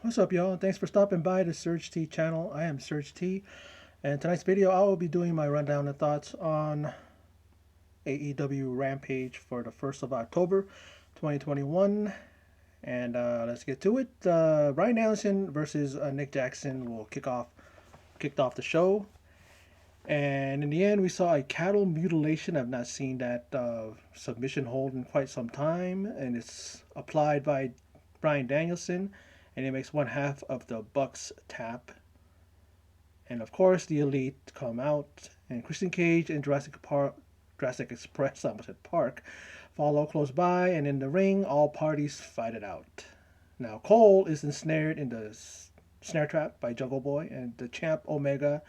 What's up, y'all? Thanks for stopping by the Surge T channel. I am Surge T, and tonight's video I will be doing my rundown and thoughts on AEW Rampage for the 1st of October 2021. And let's get to it. Brian Danielson versus Nick Jackson will kicked off the show. And in the end, we saw a cattle mutilation. I've not seen that submission hold in quite some time, and it's applied by Brian Danielson, and it makes one half of the Bucks tap. And of course, the Elite come out, and Christian Cage and Jurassic Express, I almost said Park, follow close by, and in the ring, all parties fight it out. Now, Cole is ensnared in the snare trap by Jungle Boy, and the champ Omega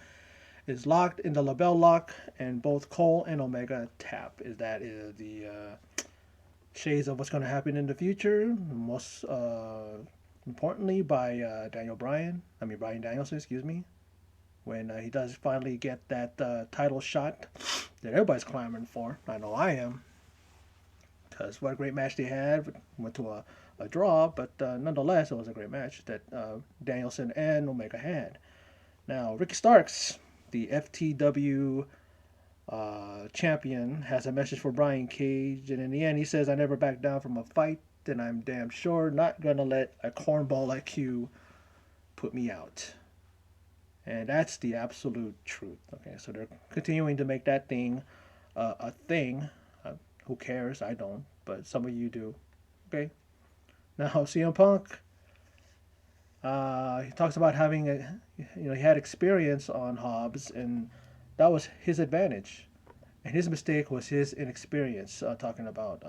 is locked in the label lock, and both Cole and Omega tap. That is the shades of what's going to happen in the future. Most importantly, by Brian Danielson, excuse me, when he does finally get that title shot that everybody's clamoring for. I know I am, because what a great match they had. Went to a draw, but nonetheless, it was a great match that Danielson and Omega had. Now, Ricky Starks, the FTW champion, has a message for Brian Cage, and in the end, he says, "I never back down from a fight, and I'm damn sure not gonna let a cornball like you put me out." And that's the absolute truth. Okay, so they're continuing to make that thing a thing. Who cares? I don't, but some of you do. Okay. Now, CM Punk, he talks about having he had experience on Hobbs, and that was his advantage, and his mistake was his inexperience. Talking about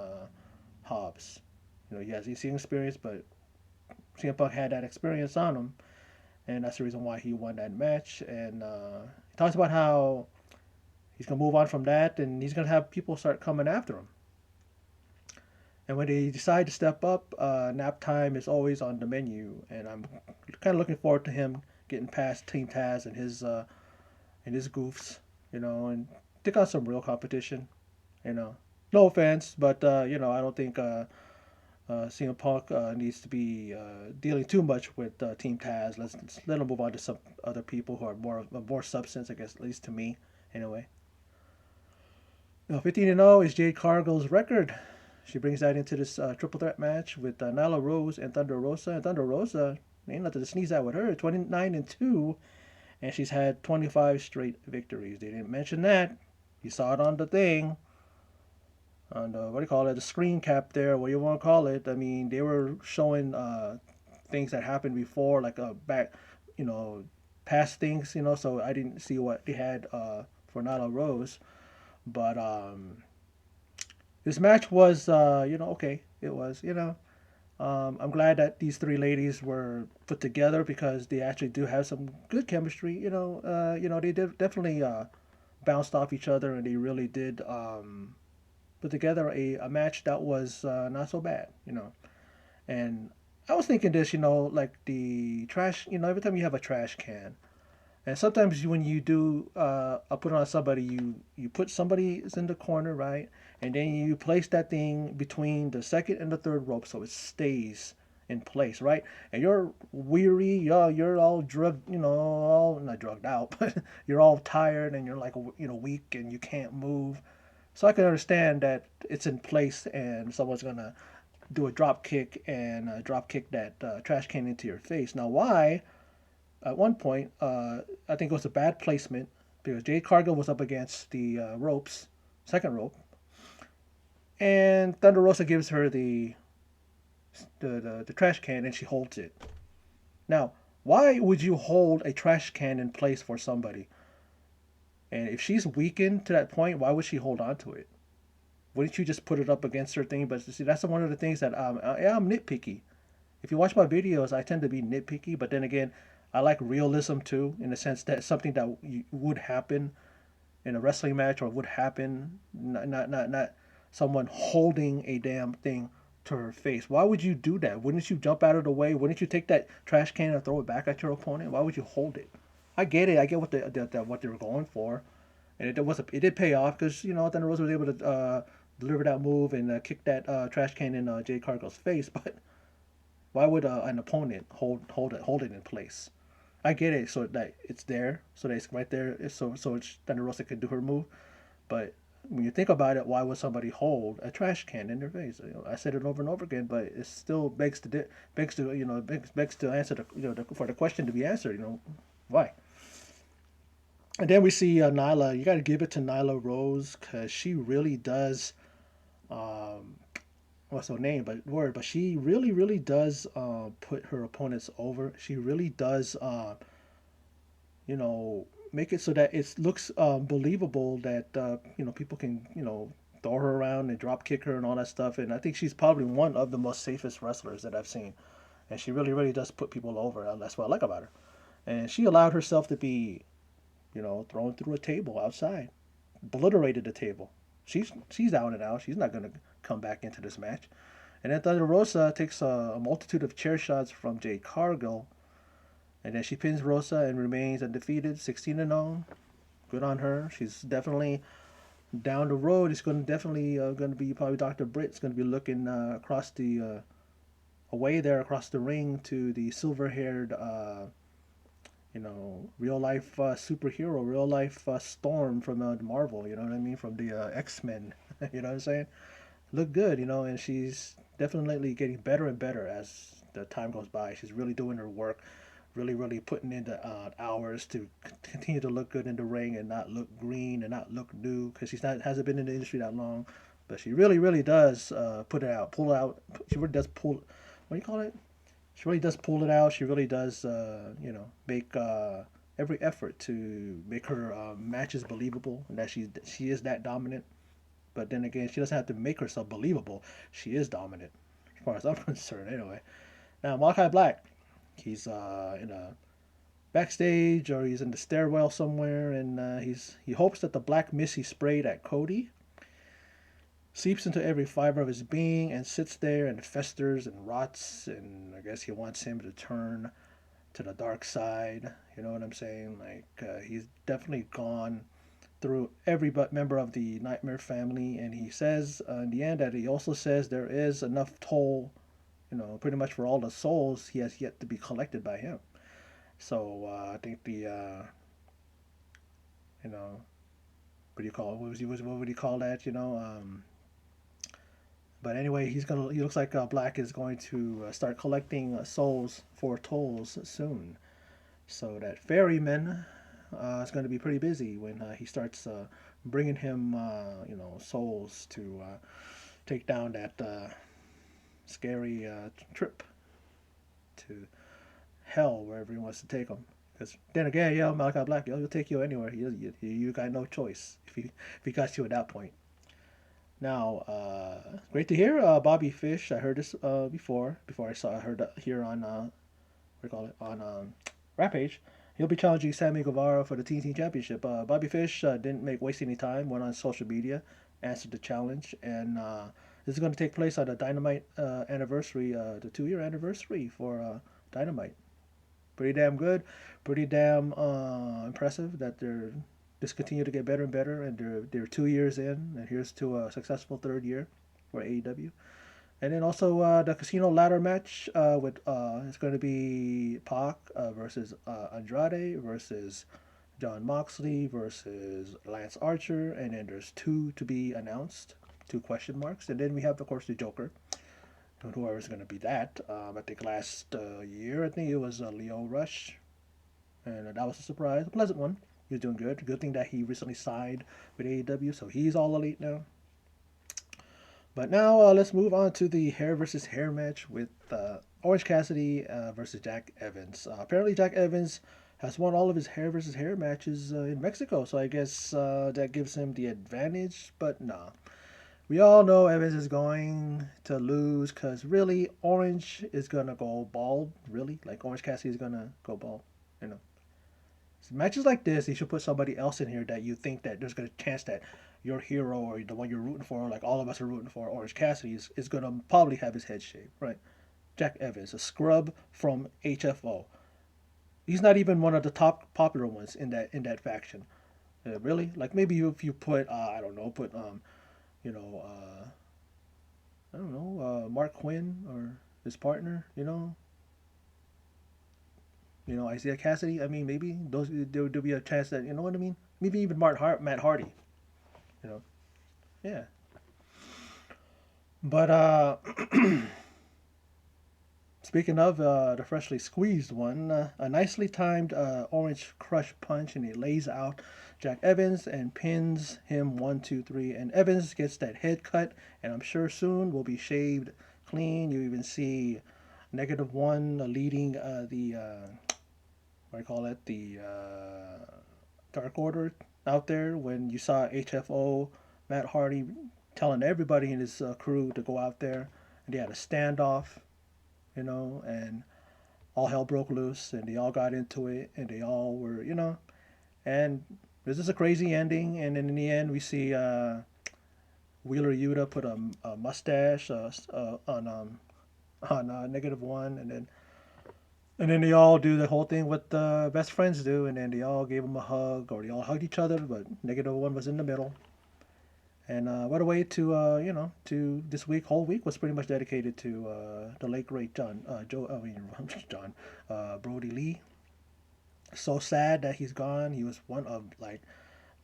Hobbs, yes, he's seen experience, but CM Punk had that experience on him, and that's the reason why he won that match. And he talks about how he's gonna move on from that, and he's gonna have people start coming after him. And when they decide to step up, nap time is always on the menu, and I'm kind of looking forward to him getting past Team Taz and his goofs, and take on some real competition. You know, no offense, but I don't think CM Punk needs to be dealing too much with Team Taz. Let's let him move on to some other people who are more substance, I guess, at least to me, anyway. 15-0 is Jade Cargill's record. She brings that into this triple threat match with Nyla Rose and Thunder Rosa. And Thunder Rosa, ain't nothing to sneeze at with her. 29-2, and she's had 25 straight victories. They didn't mention that. You saw it on the thing, on the what do you call it, the screen cap there, what do you want to call it. I mean, they were showing things that happened before, like back, past things. So I didn't see what they had for Nyla Rose, but this match was, okay. It was, I'm glad that these three ladies were put together because they actually do have some good chemistry. They did definitely bounced off each other, and they really did put together a match that was not so bad. And I was thinking this, like the trash. Every time you have a trash can, and sometimes when you do put on somebody, you put somebody in the corner, right? And then you place that thing between the second and the third rope so it stays in place, right? And you're weary, you're all drugged, all not drugged out, but you're all tired and you're like, weak and you can't move. So I can understand that it's in place and someone's gonna do a drop kick and drop kick that trash can into your face. Now, why? At one point, I think it was a bad placement because Jade Cargill was up against the ropes, second rope, and Thunder Rosa gives her the trash can and she holds it. Now, why would you hold a trash can in place for somebody? And if she's weakened to that point, why would she hold on to it? Wouldn't you just put it up against her thing? But see, that's one of the things that I'm nitpicky. If you watch my videos, I tend to be nitpicky, but then again, I like realism too, in the sense that something that would happen in a wrestling match or would happen, not someone holding a damn thing to her face. Why would you do that? Wouldn't you jump out of the way? Wouldn't you take that trash can and throw it back at your opponent? Why would you hold it? I get it. I get what what they were going for, and it did pay off because Thunder Rosa was able to deliver that move and kick that trash can in Jade Cargill's face, but Why would an opponent hold it in place? I get it, so that it's there, so that it's right there, so Thunder Rosa can do her move. But when you think about it, why would somebody hold a trash can in their face? I said it over and over again, but it still begs to answer for the question to be answered. Why? And then we see Nyla. You got to give it to Nyla Rose because she really does. Um, what's her name? But she really does put her opponents over. She really does. You know, make it so that it looks believable that people can throw her around and drop kick her and all that stuff. And I think she's probably one of the most safest wrestlers that I've seen, and she really does put people over. And that's what I like about her. And she allowed herself to be thrown through a table outside, obliterated the table. She's down and out. She's not gonna come back into this match. And then Thunder Rosa takes a multitude of chair shots from Jade Cargill, and then she pins Rosa and remains undefeated, 16-0. Good on her. She's definitely down the road. It's going to be probably Dr. Britt's going to be looking across the away there across the ring to the silver-haired real life superhero, real life Storm from Marvel. You know what I mean? From the X-Men. You know what I'm saying? Look good, and she's definitely getting better and better as the time goes by. She's really doing her work, really putting in the hours to continue to look good in the ring and not look green and not look new because she's not hasn't been in the industry that long, but she really does pull it out. She really does pull. What do you call it? She really does pull it out. She really does, make every effort to make her matches believable and that she is that dominant. But then again, she doesn't have to make herself believable. She is dominant, as far as I'm concerned. Anyway, now Malachi Black, he's in a backstage or he's in the stairwell somewhere, and he hopes that the black mist he sprayed at Cody seeps into every fiber of his being and sits there and festers and rots. And I guess he wants him to turn to the dark side. You know what I'm saying? Like he's definitely gone through every but member of the Nightmare family, and he says in the end that he also says there is enough toll, pretty much for all the souls he has yet to be collected by him. So I think the you know what do you call it? What would you call that? But anyway, he looks like Black is going to start collecting souls for tolls soon. So that ferryman is going to be pretty busy when he starts bringing him, souls to take down that scary trip to hell wherever he wants to take him. Because then again, Malachi Black, he'll take you anywhere. You got no choice if he got you at that point. Now, great to hear Bobby Fish. I heard this before I heard that here on what do you call it on Rampage. He'll be challenging Sammy Guevara for the TNT Championship. Bobby Fish didn't waste any time. Went on social media, answered the challenge, and this is going to take place on the Dynamite anniversary, the 2-year anniversary for Dynamite. Pretty damn good, pretty damn impressive that they're just continue to get better and better, and they're 2 years in, and here's to a successful third year for AEW. And then also the casino ladder match with it's going to be Pac versus Andrade versus John Moxley versus Lance Archer, and then there's two to be announced, two question marks, and then we have of course the Joker, and whoever's going to be that. I think last year I think it was Leo Rush, and that was a surprise, a pleasant one. He was doing good. Good thing that he recently signed with AEW, so he's all elite now. But now let's move on to the hair versus hair match with Orange Cassidy versus Jack Evans. Apparently, Jack Evans has won all of his hair versus hair matches in Mexico, so I guess that gives him the advantage. But nah, we all know Evans is going to lose because really, Orange is gonna go bald. Really, like Orange Cassidy is gonna go bald. You know, so matches like this, you should put somebody else in here that you think that there's a chance that your hero or the one you're rooting for, like all of us are rooting for, Orange Cassidy, is going to probably have his head shaved, right? Jack Evans, a scrub from HFO. He's not even one of the top popular ones in that faction. Really? Like maybe if you put, I don't know, you know, I don't know, Mark Quinn or his partner, Isaiah Cassidy. I mean, maybe there'll be a chance that, you know what I mean? Maybe even Matt Hardy, you know. Yeah. But speaking of the freshly squeezed one, a nicely timed orange crush punch, and he lays out Jack Evans and pins him 1, 2, 3. And Evans gets that head cut, and I'm sure soon will be shaved clean. You even see -1 leading the what do you call it, the Dark Order out there when you saw HFO Matt Hardy telling everybody in his crew to go out there, and they had a standoff, and all hell broke loose, and they all got into it, and they all were, and this is a crazy ending, and then in the end we see Wheeler Yuta put a mustache on -1, and then they all do the whole thing what best friends do, and then they all gave him a hug, or they all hugged each other, but -1 was in the middle. And what a way to to this whole week was pretty much dedicated to the late great John Brody Lee. So sad that he's gone. He was one of like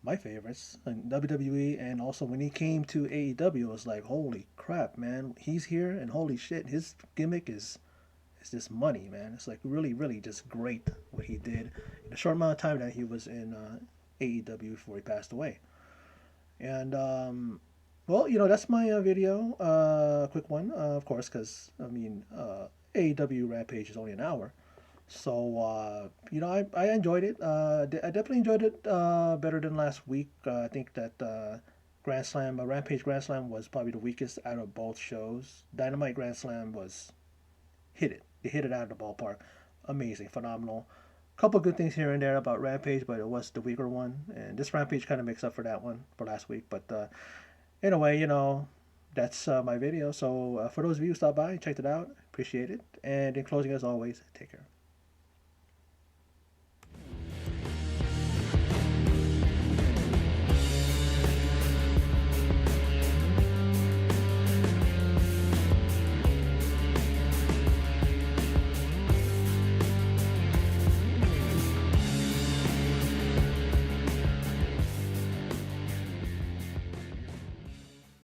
my favorites in WWE, and also when he came to AEW, it was like, holy crap, man, he's here, and holy shit, his gimmick is just money, man. It's like really, really just great what he did in the short amount of time that he was in AEW before he passed away. And well, that's my video. Quick one, of course, because I mean, AEW Rampage is only an hour, so I enjoyed it. I definitely enjoyed it better than last week. I think that Grand Slam, Rampage Grand Slam was probably the weakest out of both shows. Dynamite Grand Slam was hit it. They hit it out of the ballpark. Amazing, phenomenal. Couple good things here and there about Rampage, but it was the weaker one, and this Rampage kind of makes up for that one for last week. But anyway, that's my video. So for those of you who stopped by and checked it out, appreciate it. And in closing, as always, take care.